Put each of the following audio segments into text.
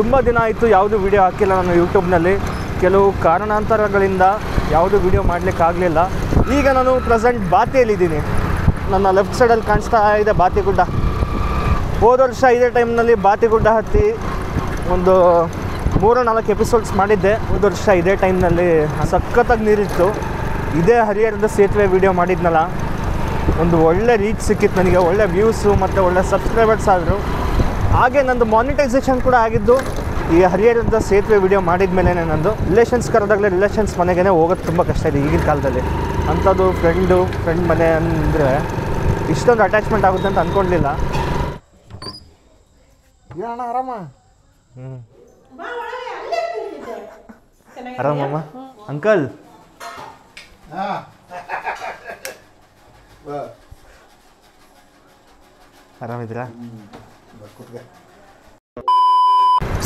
ತುಂಬ ದಿನ ಆಯಿತು ಯಾವುದು ವೀಡಿಯೋ ಹಾಕಿಲ್ಲ ನಾನು ಯೂಟ್ಯೂಬ್ನಲ್ಲಿ. ಕೆಲವು ಕಾರಣಾಂತರಗಳಿಂದ ಯಾವುದು ವೀಡಿಯೋ ಮಾಡಲಿಕ್ಕಾಗಲಿಲ್ಲ. ಈಗ ನಾನು ಪ್ರೆಸೆಂಟ್ ಬಾತಿಯಲ್ಲಿದ್ದೀನಿ. ನನ್ನ ಲೆಫ್ಟ್ ಸೈಡಲ್ಲಿ ಕಾಣಿಸ್ತಾ ಇದೆ ಬಾತಿಗುಡ್ಡ. ಹೋದ ವರ್ಷ ಇದೇ ಟೈಮ್ನಲ್ಲಿ ಬಾತಿಗುಡ್ಡ ಹತ್ತಿ ಒಂದು 3-4 ಎಪಿಸೋಡ್ಸ್ ಮಾಡಿದ್ದೆ. ಹೋದ ವರ್ಷ ಇದೇ ಟೈಮ್ನಲ್ಲಿ ಸಖತ್ತಾಗಿ ನೀರಿತ್ತು. ಇದೇ ಹರಿಹರದ ಸೇತುವೆ ವೀಡಿಯೋ ಮಾಡಿದ್ನಲ್ಲ, ಒಂದು ಒಳ್ಳೆ ರೀಚ್ ಸಿಕ್ಕಿತ್ತು ನನಗೆ, ಒಳ್ಳೆ ವ್ಯೂಸು ಮತ್ತು ಒಳ್ಳೆ ಸಬ್ಸ್ಕ್ರೈಬರ್ಸ್ ಆದರು. ಹಾಗೆ ನಂದು ಮಾನಿಟೈಸೇಷನ್ ಕೂಡ ಆಗಿದ್ದು ಈ ಹರಿಹರದ ಸೇತುವೆ ವೀಡಿಯೋ ಮಾಡಿದ ಮೇಲೆ. ನಂದು ರಿಲೇಷನ್ಸ್ ಕರೆದಾಗಲೇ ರಿಲೇಷನ್ಸ್ ಮನೆಗೇ ಹೋಗೋದು ತುಂಬ ಕಷ್ಟ ಇದೆ ಈಗಿನ ಕಾಲದಲ್ಲಿ. ಅಂಥದ್ದು ಫ್ರೆಂಡ್ ಮನೆ ಅಂದರೆ ಇಷ್ಟೊಂದು ಅಟ್ಯಾಚ್ಮೆಂಟ್ ಆಗುತ್ತೆ ಅಂತ ಅಂದ್ಕೊಂಡಿಲ್ಲ. ಅಣ್ಣ ಆರಾಮ? ಆರಾಮಮ್ಮ ಅಂಕಲ್? ಆರಾಮಿದ್ದೀರಾ?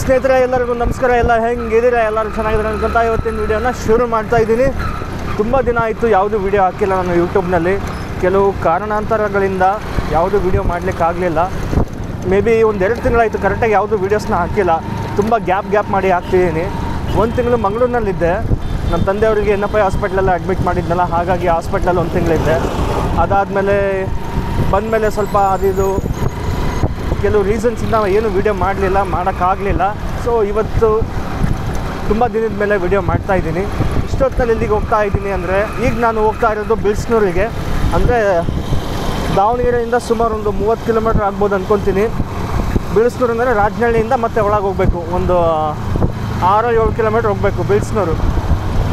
ಸ್ನೇಹಿತರೆ ಎಲ್ಲರಿಗೂ ನಮಸ್ಕಾರ. ಎಲ್ಲ ಹೆಂಗಿದ್ದೀರಾ? ಎಲ್ಲರೂ ಚೆನ್ನಾಗಿದ್ದಾರೆ ಅನ್ಕೊಂತ ಇವತ್ತಿನ ವೀಡಿಯೋನ ಶುರು ಮಾಡ್ತಾ ಇದ್ದೀನಿ. ತುಂಬ ದಿನ ಆಯಿತು ಯಾವುದು ವೀಡಿಯೋ ಹಾಕಿಲ್ಲ ನಾನು ಯೂಟ್ಯೂಬ್ನಲ್ಲಿ. ಕೆಲವು ಕಾರಣಾಂತರಗಳಿಂದ ಯಾವುದು ವೀಡಿಯೋ ಮಾಡಲಿಕ್ಕಾಗಲಿಲ್ಲ. ಮೇ ಬಿ 1-2 ತಿಂಗಳಾಯಿತು ಕರೆಕ್ಟಾಗಿ ಯಾವುದು ವೀಡಿಯೋಸ್ನ ಹಾಕಿಲ್ಲ. ತುಂಬ ಗ್ಯಾಪ್ ಮಾಡಿ ಹಾಕ್ತಿದ್ದೀನಿ. 1 ತಿಂಗಳು ಮಂಗಳೂರಿನಲ್ಲಿದ್ದೆ. ನಮ್ಮ ತಂದೆಯವರಿಗೆ NFI ಹಾಸ್ಪಿಟ್ಲಲ್ಲಿ ಅಡ್ಮಿಟ್ ಮಾಡಿದ್ನಲ್ಲ, ಹಾಗಾಗಿ ಹಾಸ್ಪಿಟ್ಲಲ್ಲಿ 1 ತಿಂಗಳಿದ್ದೆ. ಅದಾದಮೇಲೆ ಬಂದಮೇಲೆ ಸ್ವಲ್ಪ ಅದು ಕೆಲವು ರೀಸನ್ಸಿಂದ ಏನು ವೀಡಿಯೋ ಮಾಡೋಕ್ಕಾಗಲಿಲ್ಲ. ಸೊ ಇವತ್ತು ತುಂಬ ದಿನದ ಮೇಲೆ ವೀಡಿಯೋ ಮಾಡ್ತಾಯಿದ್ದೀನಿ. ಇಷ್ಟೊತ್ತಲ್ಲಿ ಎಲ್ಲಿಗೆ ಹೋಗ್ತಾ ಇದ್ದೀನಿ ಅಂದರೆ, ಈಗ ನಾನು ಹೋಗ್ತಾ ಇರೋದು ಬಿಳ್ಸ್ನೂರಿಗೆ. ಅಂದರೆ ದಾವಣಗೆರೆಯಿಂದ ಸುಮಾರು ಒಂದು 30 ಕಿಲೋಮೀಟ್ರ್ ಆಗ್ಬೋದು ಅಂದ್ಕೊತೀನಿ. ಬಿಳ್ಸ್ನೂರು ಅಂದರೆ ರಾಜನಹಳ್ಳಿಯಿಂದ ಮತ್ತೆ ಒಳಗೆ ಹೋಗಬೇಕು, ಒಂದು 6-7 ಕಿಲೋಮೀಟ್ರ್ ಹೋಗಬೇಕು ಬಿಳ್ಸ್ನೂರು.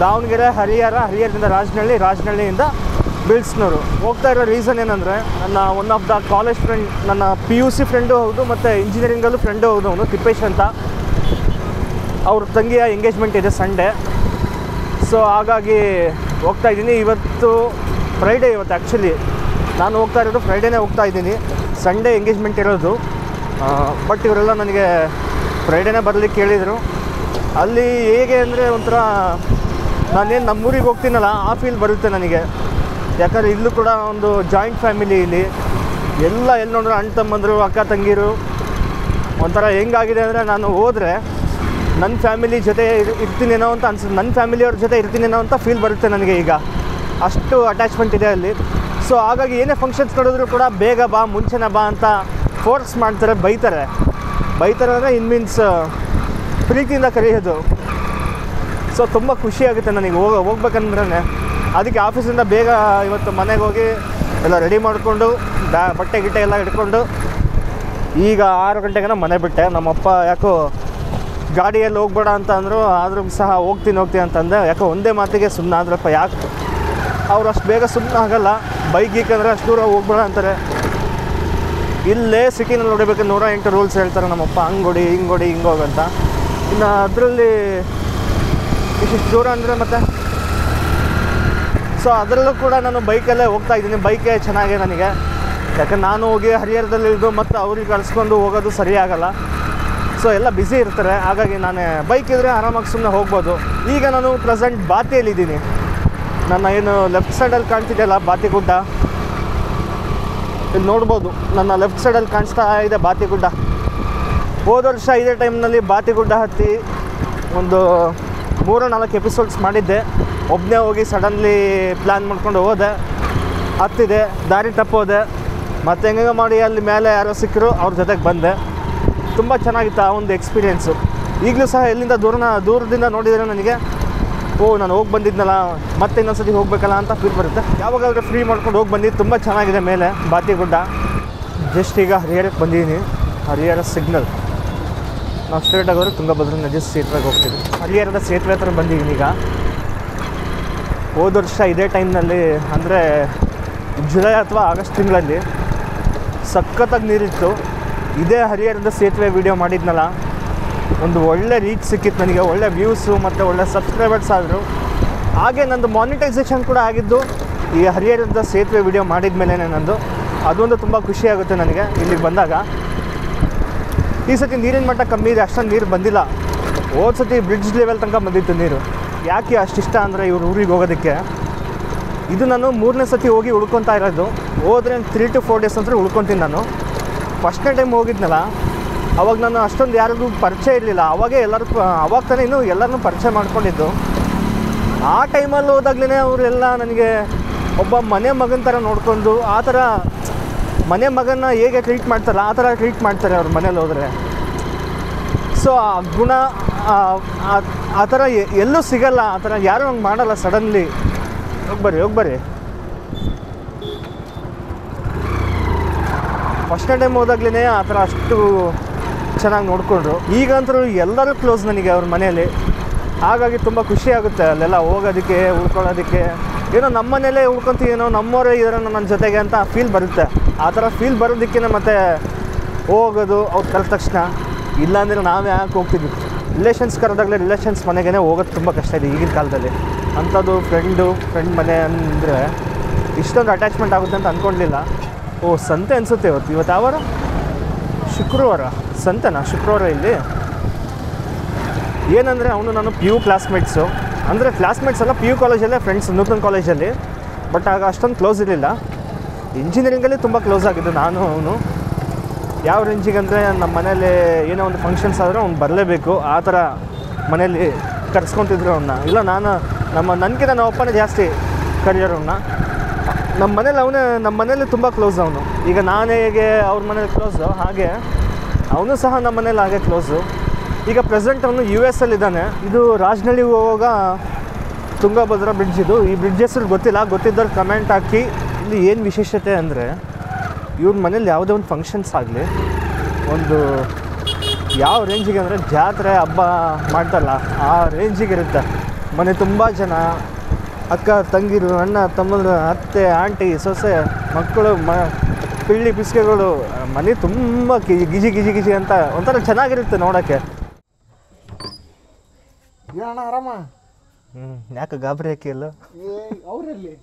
ದಾವಣಗೆರೆ ಹರಿಹರದಿಂದ ರಾಜನಹಳ್ಳಿಯಿಂದ ಬಿಳ್ಸ್ನೂರು ಹೋಗ್ತಾ ಇರೋ ರೀಸನ್ ಏನಂದರೆ, ನನ್ನ one of the college friend, ನನ್ನ PUC ಫ್ರೆಂಡು ಹೌದು ಮತ್ತು ಇಂಜಿನಿಯರಿಂಗಲ್ಲೂ ಫ್ರೆಂಡು ಹೌದು, ಅವನು ತಿಪ್ಪೇಶ್ ಅಂತ. ಅವ್ರ ತಂಗಿಯ ಎಂಗೇಜ್ಮೆಂಟ್ ಇದೆ ಸಂಡೇ. ಸೊ ಹಾಗಾಗಿ ಹೋಗ್ತಾಯಿದ್ದೀನಿ. ಇವತ್ತು ಫ್ರೈಡೇ, ಇವತ್ತು ಆ್ಯಕ್ಚುಲಿ ನಾನು ಹೋಗ್ತಾ ಇರೋದು ಫ್ರೈಡೇನೇ ಹೋಗ್ತಾ ಇದ್ದೀನಿ. ಸಂಡೇ ಎಂಗೇಜ್ಮೆಂಟ್ ಇರೋದು. ಬಟ್ ಇವರೆಲ್ಲ ನನಗೆ ಫ್ರೈಡೇನೇ ಬರಲಿಕ್ಕೆ ಹೇಳಿದರು. ಅಲ್ಲಿ ಹೇಗೆ ಅಂದರೆ ಒಂಥರ ನಾನೇನು ನಮ್ಮೂರಿಗೆ ಹೋಗ್ತೀನಲ್ಲ ಆ ಫೀಲ್ ಬರುತ್ತೆ ನನಗೆ. ಯಾಕಂದರೆ ಇಲ್ಲೂ ಕೂಡ ಒಂದು ಜಾಯಿಂಟ್ ಫ್ಯಾಮಿಲಿ. ಇಲ್ಲಿ ಎಲ್ಲಿ ನೋಡಿದ್ರು ಅಣ್ಣ ತಮ್ಮಂದರು, ಅಕ್ಕ ತಂಗಿರು. ಒಂಥರ ಹೆಂಗಾಗಿದೆ ಅಂದರೆ, ನಾನು ಹೋದರೆ ನನ್ನ ಫ್ಯಾಮಿಲಿ ಜೊತೆ ಇರ್ತೀನೇನೋ ಅಂತ ಅನ್ಸುತ್ತೆ, ನನ್ನ ಫ್ಯಾಮಿಲಿಯವ್ರ ಜೊತೆ ಇರ್ತೀನೇನೋ ಅಂತ ಫೀಲ್ ಬರುತ್ತೆ ನನಗೆ. ಈಗ ಅಷ್ಟು ಅಟ್ಯಾಚ್ಮೆಂಟ್ ಇದೆ ಅಲ್ಲಿ. ಸೊ ಹಾಗಾಗಿ ಏನೇ ಫಂಕ್ಷನ್ಸ್ ನೋಡಿದ್ರು ಕೂಡ ಬೇಗ ಬಾ, ಮುಂಚೆನೇ ಬಾ ಅಂತ ಫೋರ್ಸ್ ಮಾಡ್ತಾರೆ, ಬೈತಾರೆ ಅಂದರೆ ಮೀನ್ಸ್ ಪ್ರೀತಿಯಿಂದ ಕರೆಯೋದು. ಸೊ ತುಂಬ ಖುಷಿಯಾಗುತ್ತೆ ನನಗೆ ಹೋಗ್ಬೇಕಂದ್ರೆ. ಅದಕ್ಕೆ ಆಫೀಸಿಂದ ಬೇಗ ಇವತ್ತು ಮನೆಗೆ ಹೋಗಿ ಎಲ್ಲ ರೆಡಿ ಮಾಡಿಕೊಂಡು ಬಟ್ಟೆ ಗಿಟ್ಟೆ ಎಲ್ಲ ಹಿಡ್ಕೊಂಡು ಈಗ 6 ಗಂಟೆಗೆ ಮನೆ ಬಿಟ್ಟೆ. ನಮ್ಮಪ್ಪ ಯಾಕೋ ಗಾಡಿಯಲ್ಲಿ ಹೋಗ್ಬೇಡ ಅಂತ ಅಂದರು. ಆದರೂ ಸಹ ಹೋಗ್ತೀನಿ ಅಂತಂದೆ. ಯಾಕೋ ಒಂದೇ ಮಾತಿಗೆ ಸುಮ್ಮನೆ ಆದ್ರಪ್ಪ. ಯಾಕೆ ಅವ್ರು ಅಷ್ಟು ಬೇಗ ಸುಮ್ಮನೆ ಆಗಲ್ಲ. ಬೈಕ್ ಗೀಕಂದರೆ ಅಷ್ಟು ದೂರ ಹೋಗ್ಬೇಡ ಅಂತಾರೆ. ಇಲ್ಲೇ ಸಿಟಿನಲ್ಲಿ ನೋಡಬೇಕು 108 ರೂಲ್ಸ್ ಹೇಳ್ತಾರೆ ನಮ್ಮಪ್ಪ. ಹಂಗೊಡಿ ಹಿಂಗೋಗಂತ. ಇನ್ನು ಅದರಲ್ಲಿ ಇಷ್ಟು ದೂರ ಅಂದರೆ ಮತ್ತೆ. ಸೊ ಅದರಲ್ಲೂ ಕೂಡ ನಾನು ಬೈಕಲ್ಲೇ ಹೋಗ್ತಾ ಇದ್ದೀನಿ. ಬೈಕೇ ಚೆನ್ನಾಗಿದೆ ನನಗೆ. ಯಾಕಂದ್ರೆ ನಾನು ಹೋಗಿ ಹರಿಹರದಲ್ಲಿ ಇಳಿದು ಮತ್ತು ಅವ್ರಿಗೆ ಕಳಿಸ್ಕೊಂಡು ಹೋಗೋದು ಸರಿಯಾಗಲ್ಲ. ಸೊ ಎಲ್ಲ ಬ್ಯುಸಿ ಇರ್ತಾರೆ. ಹಾಗಾಗಿ ನಾನು ಬೈಕ್ ಇದ್ದರೆ ಆರಾಮಾಗಿ ಸುಮ್ಮನೆ ಹೋಗ್ಬೋದು. ಈಗ ನಾನು ಪ್ರೆಸೆಂಟ್ ಬಾತಿಯಲ್ಲಿದ್ದೀನಿ. ನನ್ನ ಏನು ಲೆಫ್ಟ್ ಸೈಡಲ್ಲಿ ಕಾಣ್ತಿದೆಯಲ್ಲ ಬಾತಿಗುಡ್ಡ, ಇಲ್ಲಿ ನೋಡ್ಬೋದು. ನನ್ನ ಲೆಫ್ಟ್ ಸೈಡಲ್ಲಿ ಕಾಣಿಸ್ತಾ ಇದೆ ಬಾತಿಗುಡ್ಡ. ಹೋದ ವರ್ಷ ಇದೇ ಟೈಮ್ನಲ್ಲಿ ಬಾತಿಗುಡ್ಡ ಹತ್ತಿ ಒಂದು 3-4 ಎಪಿಸೋಡ್ಸ್ ಮಾಡಿದ್ದೆ. ಒಬ್ಬನೇ ಹೋಗಿ ಸಡನ್ಲಿ ಪ್ಲ್ಯಾನ್ ಮಾಡ್ಕೊಂಡು ಹೋದೆ, ಹತ್ತಿದೆ, ದಾರಿ ತಪ್ಪೋದೆ. ಮತ್ತು ಹೆಂಗೆ ಮಾಡಿ ಅಲ್ಲಿ ಮೇಲೆ ಯಾರೋ ಸಿಕ್ಕರು, ಅವ್ರ ಜೊತೆಗೆ ಬಂದೆ. ತುಂಬ ಚೆನ್ನಾಗಿತ್ತು ಆ ಒಂದು ಎಕ್ಸ್ಪೀರಿಯೆನ್ಸು. ಈಗಲೂ ಸಹ ಎಲ್ಲಿಂದ ದೂರದಿಂದ ನೋಡಿದರೆ ನನಗೆ ನಾನು ಹೋಗಿ ಬಂದಿದ್ನಲ್ಲ, ಮತ್ತೆ ಇನ್ನೊಂದ್ಸತಿ ಹೋಗಬೇಕಲ್ಲ ಅಂತ ಫೀಲ್ ಬರುತ್ತೆ. ಯಾವಾಗಾದರೂ ಫ್ರೀ ಮಾಡ್ಕೊಂಡು ಹೋಗಿ ಬಂದಿದ್ದು. ತುಂಬ ಚೆನ್ನಾಗಿದೆ ಮೇಲೆ ಬಾತಿಗುಡ್ಡ. ಜಸ್ಟ್ ಈಗ ಹರಿಹರಕ್ಕೆ ಬಂದಿದ್ದೀನಿ. ಹರಿಹರ ಸಿಗ್ನಲ್. ನಾವು ಸ್ಟ್ರೇಟಾಗಿ ಹೋದರೆ ತುಂಗಭದ್ರಾ ನದಿ ಸೇತುವೆಗೆ ಹೋಗ್ತೀವಿ. ಹರಿಹರದ ಸೇತುವೆ ಹತ್ರ ಬಂದಿದ್ದೀನಿ ಈಗ. ಹೋದ ವರ್ಷ ಇದೇ ಟೈಮ್ನಲ್ಲಿ ಅಂದರೆ ಜುಲೈ ಅಥವಾ ಆಗಸ್ಟ್ ತಿಂಗಳಲ್ಲಿ ಸಖತ್ತಾಗಿ ನೀರಿತ್ತು. ಇದೇ ಹರಿಹರದ ಸೇತುವೆ ವೀಡಿಯೋ ಮಾಡಿದ್ನಲ್ಲ, ಒಂದು ಒಳ್ಳೆ ರೀಚ್ ಸಿಕ್ಕಿತ್ತು ನನಗೆ, ಒಳ್ಳೆ ವ್ಯೂಸು ಮತ್ತು ಒಳ್ಳೆ ಸಬ್ಸ್ಕ್ರೈಬರ್ಸ್ ಆದರು. ಹಾಗೆ ನಂದು ಮಾನಿಟೈಸೇಷನ್ ಕೂಡ ಆಗಿದ್ದು ಈ ಹರಿಹರದ ಸೇತುವೆ ವೀಡಿಯೋ ಮಾಡಿದ ಮೇಲೆ ನಂದು. ಅದೊಂದು ತುಂಬ ಖುಷಿಯಾಗುತ್ತೆ ನನಗೆ ಇಲ್ಲಿಗೆ ಬಂದಾಗ. ಈ ಸತಿ ನೀರಿನ ಮಟ್ಟ ಕಮ್ಮಿ ಇದೆ, ಅಷ್ಟೊಂದು ನೀರು ಬಂದಿಲ್ಲ. ಹೋದ ಸತಿ ಬ್ರಿಡ್ಜ್ ಲೆವೆಲ್ ತನಕ ಬಂದಿತ್ತು ನೀರು. ಯಾಕೆ ಅಷ್ಟಿಷ್ಟ ಅಂದರೆ ಇವ್ರ ಊರಿಗೆ ಹೋಗೋದಕ್ಕೆ. ಇದು ನಾನು 3ನೇ ಸತಿ ಹೋಗಿ ಉಳ್ಕೊತಾ ಇರೋದು. ಹೋದರೆ 3 to 4 ಡೇಸ್ ಅಂತ ಉಳ್ಕೊತೀನಿ ನಾನು. ಫಸ್ಟ್ನೇ ಟೈಮ್ ಹೋಗಿದ್ನಲ್ಲ, ಅವಾಗ ನಾನು ಅಷ್ಟೊಂದು ಯಾರಿಗೂ ಪರಿಚಯ ಇರಲಿಲ್ಲ. ಅವಾಗ ತಾನೇ ಇನ್ನೂ ಎಲ್ಲರನ್ನೂ ಪರಿಚಯ ಮಾಡ್ಕೊಂಡಿದ್ದು. ಆ ಟೈಮಲ್ಲಿ ಹೋದಾಗ್ಲೇ ಅವರೆಲ್ಲ ನನಗೆ ಒಬ್ಬ ಮನೆ ಮಗನ ಥರ ನೋಡಿಕೊಂಡು ಆ ಥರ ಮನೆ ಮಗನ ಹೇಗೆ ಟ್ರೀಟ್ ಮಾಡ್ತಾರಲ್ಲ ಆ ಥರ ಟ್ರೀಟ್ ಮಾಡ್ತಾರೆ ಅವ್ರ ಮನೇಲಿ ಹೋದರೆ. ಸೊ ಆ ಗುಣ ಆ ಥರ ಎಲ್ಲೂ ಸಿಗಲ್ಲ. ಆ ಥರ ಯಾರೂ ಹಂಗೆ ಮಾಡಲ್ಲ ಸಡನ್ಲಿ. ಹೋಗಿ ಬರ್ರಿ. ಫಸ್ಟ್ನೇ ಟೈಮ್ ಹೋದಾಗ್ಲೇ ಆ ಥರ ಅಷ್ಟು ಚೆನ್ನಾಗಿ ನೋಡಿಕೊಂಡ್ರು. ಈಗಂತೂ ಎಲ್ಲರೂ ಕ್ಲೋಸ್ ನನಗೆ ಅವ್ರ ಮನೇಲಿ. ಹಾಗಾಗಿ ತುಂಬ ಖುಷಿ ಆಗುತ್ತೆ ಅಲ್ಲೆಲ್ಲ ಹೋಗೋದಕ್ಕೆ, ಉಳ್ಕೊಳ್ಳೋದಕ್ಕೆ. ಏನೋ ನಮ್ಮ ಮನೇಲೇ ಉಳ್ಕೊತೀನೋ, ನಮ್ಮವರೇ ಇದಾರೆ ನನ್ನ ಜೊತೆಗೆ ಅಂತ ಫೀಲ್ ಬರುತ್ತೆ. ಆ ಥರ ಫೀಲ್ ಬರೋದಕ್ಕೆ ಮತ್ತೆ ಹೋಗೋದು ಅವ್ರು ಕರೆದ ತಕ್ಷಣ. ಇಲ್ಲಾಂದರೆ ನಾವೇ ಯಾಕೆ ಹೋಗ್ತಿದ್ವಿ. ರಿಲೇಷನ್ಸ್ ಕರೆದಾಗಲೇ ರಿಲೇಷನ್ಸ್ ಮನೆಗೇ ಹೋಗೋದು ತುಂಬ ಕಷ್ಟ ಇದೆ ಈಗಿನ ಕಾಲದಲ್ಲಿ. ಅಂಥದ್ದು ಫ್ರೆಂಡ್ ಮನೆ ಅಂದರೆ ಇಷ್ಟೊಂದು ಅಟ್ಯಾಚ್ಮೆಂಟ್ ಆಗುತ್ತೆ ಅಂತ ಅಂದ್ಕೊಂಡಿಲ್ಲ. ಸಂತೆ ಅನಿಸುತ್ತೆ ಇವತ್ತು ಯಾವಾರ ಶುಕ್ರವಾರ ಸಂತೆನಾ? ಶುಕ್ರವಾರ ಇಲ್ಲಿ ಏನಂದರೆ ಅವನು ನಾನು PU ಕ್ಲಾಸ್ಮೇಟ್ಸು. ಅಂದರೆ ಕ್ಲಾಸ್ಮೇಟ್ಸ್ ಎಲ್ಲ PU ಕಾಲೇಜಲ್ಲೇ ಫ್ರೆಂಡ್ಸ್, ನೂತನ ಕಾಲೇಜಲ್ಲಿ. ಬಟ್ ಆಗ ಅಷ್ಟೊಂದು ಕ್ಲೋಸ್ ಇರಲಿಲ್ಲ. ಇಂಜಿನಿಯರಿಂಗಲ್ಲಿ ತುಂಬ ಕ್ಲೋಸ್ ಆಗಿದ್ದು ನಾನು ಅವನು. ಯಾವ ರೇಂಜಿಗೆ ಅಂದರೆ ನಮ್ಮ ಮನೇಲಿ ಏನೋ ಒಂದು ಫಂಕ್ಷನ್ಸ್ ಆದರೆ ಅವ್ನು ಬರಲೇಬೇಕು ಆ ಥರ ಮನೇಲಿ ಕರ್ಸ್ಕೊತಿದ್ರು ಅವನ್ನ. ಇಲ್ಲ ನನಗಿಂತ ನಮ್ಮ ಅಪ್ಪನೇ ಜಾಸ್ತಿ ಕರಿಯರ್ ಅವನ್ನ. ನಮ್ಮ ಮನೇಲಿ ತುಂಬ ಕ್ಲೋಸ್ ಅವನು. ಈಗ ನಾನು ಹೇಗೆ ಅವ್ರ ಮನೇಲಿ ಕ್ಲೋಸು ಹಾಗೆ ಅವನು ಸಹ ನಮ್ಮ ಮನೇಲಿ ಹಾಗೆ ಕ್ಲೋಸು. ಈಗ ಪ್ರೆಸೆಂಟ್ ಅವನು US ಅಲ್ಲಿದ್ದಾನೆ. ಇದು ರಾಜನಹಳ್ಳಿಗೆ ಹೋಗುವಾಗ ತುಂಗಭದ್ರಾ ಬ್ರಿಡ್ಜ್ ಇದು. ಈ ಬ್ರಿಡ್ಜ್ ಹೆಸರು ಗೊತ್ತಿದ್ದವ್ರು ಕಮೆಂಟ್ ಹಾಕಿ. ಇಲ್ಲಿ ಏನು ವಿಶೇಷತೆ ಅಂದರೆ ಇವ್ರ ಮನೇಲಿ ಯಾವುದೇ ಒಂದು ಫಂಕ್ಷನ್ಸ್ ಆಗಲಿ, ಒಂದು ಯಾವ ರೇಂಜಿಗೆ ಅಂದರೆ ಜಾತ್ರೆ ಹಬ್ಬ ಮಾಡ್ತಾರಲ್ಲ ಆ ರೇಂಜಿಗೆ ಇರುತ್ತೆ. ಮನೆ ತುಂಬ ಜನ, ಅಕ್ಕ ತಂಗಿರು, ಅಣ್ಣ ತಮ್ಮಂದ್ರು, ಅತ್ತೆ, ಆಂಟಿ, ಸೊಸೆ, ಮಕ್ಕಳು, ಪಿಳ್ಳಿ ಪಿಸ್ಕೆಗಳು. ಮನೆ ತುಂಬ ಗಿಜಿ ಅಂತ ಒಂಥರ ಚೆನ್ನಾಗಿರುತ್ತೆ ನೋಡೋಕ್ಕೆ. ಅಣ್ಣ ಆರಾಮ? ಯಾಕೆ ಗಾಬರಿ ಯಾಕೆ ಇಲ್ಲ? ಅವರಲ್ಲಿ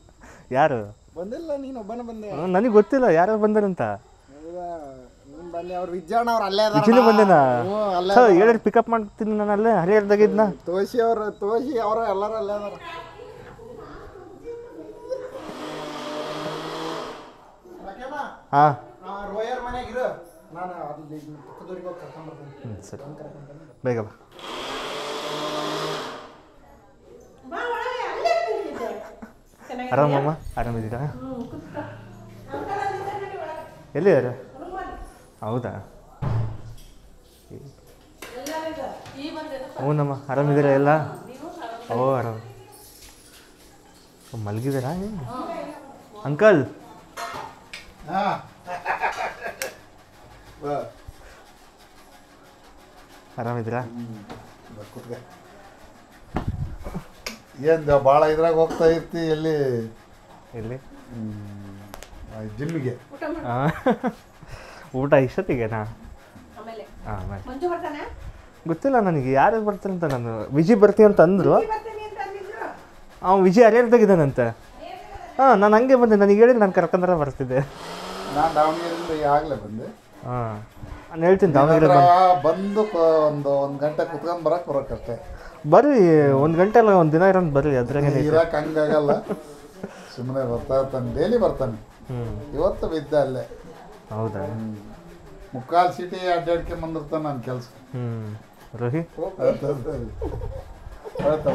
ಯಾರು ಬಂದಿಲ್ಲ? ನೀನು ಒಬ್ಬನ ಬಂದೆ? ನನಗೆ ಗೊತ್ತಿಲ್ಲ ಯಾರು ಬಂದರಂತ. ಅವ್ರು ವಿಜ್ಜಾಣ ಅವ್ರು ಅಲ್ಲೇ ವಿಜಯನೂ ಬಂದೇನಾ? ಹೇಳಿ ಪಿಕಪ್ ಮಾಡ್ತೀನಿ ನಾನು ಅಲ್ಲೇ ಹರಿಹರದಾಗಿದ್ನ. ತೋಷಿ ಅವರು ಎಲ್ಲರೂ ಅಲ್ಲೇ ಅದಾರ. ಹಾಂ ರೋಯರ್ ಮನೆಗಿರು, ನಾನು ಅಲ್ಲಿ ಪಕ್ಕದೂರಿಗೆ ಹೋಗಿ ಕರ್ಕೊಂಡ್ಬರ್ತೀನಿ. ಸರಿ, ಬೇಗ ಬಾ. ಆರಾಮಮ್ಮ? ಆರಾಮಿದ್ದೀರಾ? ಎಲ್ಲಿ ಯಾರು? ಹೌದಾ? ಹ್ಞೂನಮ್ಮ, ಆರಾಮಿದ್ದೀರಾ ಎಲ್ಲ? ಆರಾಮ. ಮಲಗಿದ್ದೀರಾ ಅಂಕಲ್? ಆರಾಮಿದ್ದೀರಾ? ಏನು ಭಾಳ ಇದ್ರಾಗ ಹೋಗ್ತಾ ಇರ್ತಿ? ಎಲ್ಲಿ ಜಿಮ್ಮಿಗೆ? ಊಟ ಇಷ್ಟೊತ್ತಿಗೆನಾ? ಗೊತ್ತಿಲ್ಲ ನನಗೆ ಯಾರು ಬರ್ತಾರೆ ಅಂತ. ನಾನು ವಿಜಯ್ ಬರ್ತೀನಿ ಅಂತ ಅಂದರು. ಅವ್ನು ವಿಜಯ್ ಹರಿಹರದಾಗಿದ್ದಾನಂತೆ. ನಾನು ಹಂಗೆ ಬಂದೆ, ನನಗೆ ಹೇಳಿದ್ರೆ ನಾನು ಕರ್ಕೊಂಡ್ರೆ ಬರ್ತಿದ್ದೆ. ನಾನು ದಾವಣಗೆರೆಯಿಂದ ಆಗಲೇ ಬಂದೆ. ನಾನು ಹೇಳ್ತೀನಿ ದಾವಣಗೆರೆ ಬಂದು ಒಂದು ಗಂಟೆ ಕುತ್ಕೊಂಡು ಬರೋಕ್ಕಷ್ಟೇ. ಬರ್ರಿ, 1 ಗಂಟೆ ಅಲ್ಲ, 1 ದಿನ ಇರೋದು ಬರ್ರಿ. ಅದ್ರಾಗೆ ಇರಕ್ಕೆ ಹಂಗಾಗಲ್ಲ, ಸುಮ್ಮನೆ ಬರ್ತಾ ಇರ್ತಾನೆ, ಡೈಲಿ ಬರ್ತಾನೆ. ಇವತ್ತು ಬಿದ್ದ ಅಲ್ಲೇ. ಹೌದಾ? 3/4 ಸಿಟಿ ಅಡ್ಡಾಡ್ಕೊಂಡ್ ಬಂದಿರ್ತಾನೆ ನನ್ನ ಕೆಲಸ. ರೋಹಿ ಹೇಳ್ತಾ